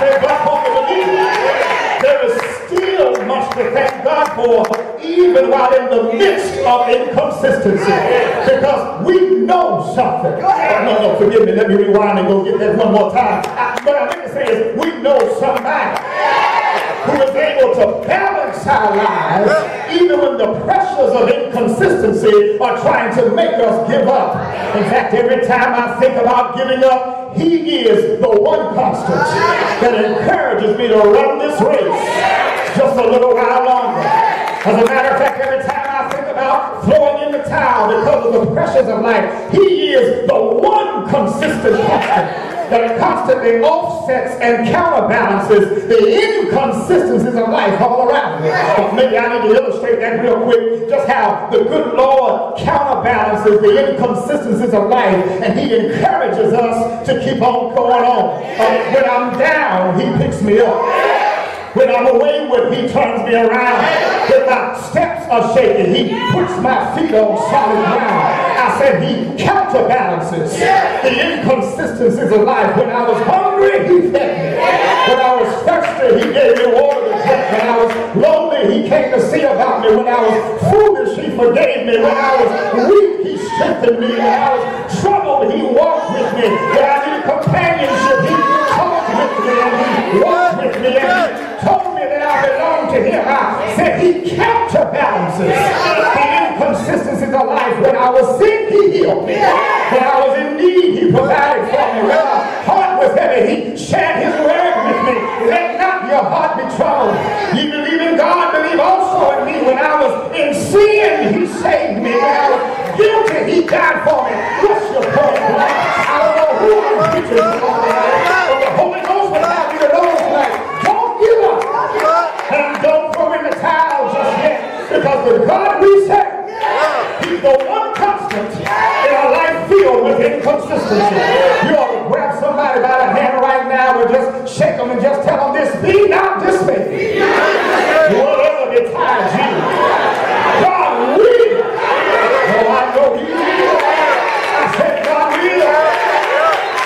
said, God wants to believe. There is still much to thank God for, even while in the midst of inconsistency. Because we know something. No, forgive me. Let me rewind and go get that one more time. What I meant to say is, we know somebody who is able to balance our lives even when the pressures of inconsistency are trying to make us give up. In fact, every time I think about giving up, he is the one constant that encourages me to run this race just a little while longer. As a matter of fact, every time I think about throwing in the towel because of the pressures of life, he is the one consistent constant that constantly offsets and counterbalances the inconsistencies of life all around me. Maybe I need to illustrate that real quick, just how the good Lord counterbalances the inconsistencies of life, and he encourages us to keep on going on. When I'm down, he picks me up. When I'm wayward, he turns me around. When my steps are shaky, he puts my feet on solid ground. I said he counterbalances the inconsistencies of life. When I was hungry, he fed me. When I was thirsty, he gave me water to drink. When I was lonely, he came to see about me. When I was foolish, he forgave me. When I was weak, he strengthened me. When I was troubled, he walked with me. When I needed companionship, he talked with me and he walked with me and he told me that I belong to him. I said he counterbalances the inconsistencies of life. When I was sick, he healed me. When I was in need, he provided for me. When my heart was heavy, he shared his word with me. Let not your heart be troubled. You believe in God, believe also in me. When I was in sin, he saved me. When I was guilty, he died for me. Bless your poor blood. I don't know who I'm preaching for, but the Holy Ghost will have you to know tonight. Don't give up. And don't throw in the towel just yet. Because the God we serve, he's the one constant in a life filled with inconsistency. You ought to grab somebody by the hand right now and just shake them and just tell them this: be not dismayed. Whatever betides you, God will. Oh, I know he will. I said God will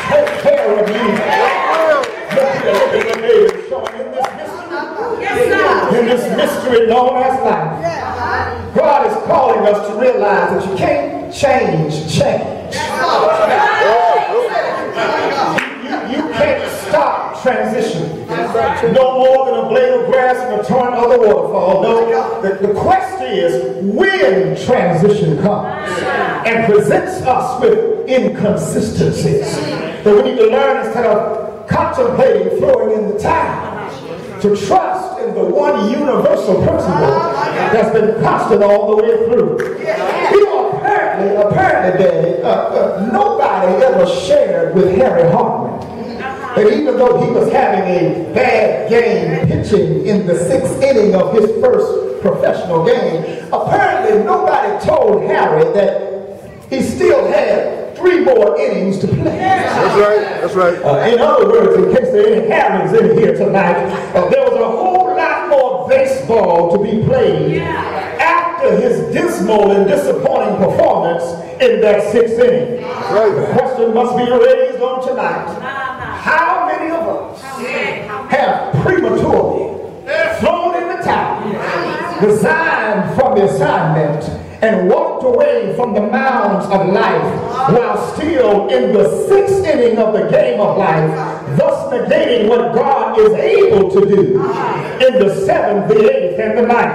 take care of you. Look at the neighbor showing in this mystery. In this mystery known as life. God is calling us to realize that you can't change. You can't stop transition. No more than a blade of grass in a torrent of the waterfall. No, the quest is when transition comes and presents us with inconsistencies, that we need to learn, instead of contemplating throwing in the towel, to trust in the one universal principle that's been constant all the way through. You know, apparently, Daddy, nobody ever shared with Harry Hartman that even though he was having a bad game pitching in the 6th inning of his first professional game, apparently nobody told Harry that he still had 3 more innings to play. That's right. In other words, in case there are any Harrys in here tonight, there was a whole lot more baseball to be played after his dismal and disappointing performance in that 6th inning. The question must be raised on tonight. How many of us have prematurely thrown in the towel, resigned from the assignment, and walked away from the mounds of life while still in the 6th inning of the game of life, thus negating what God is able to do in the 7th, the 8th, and the 9th?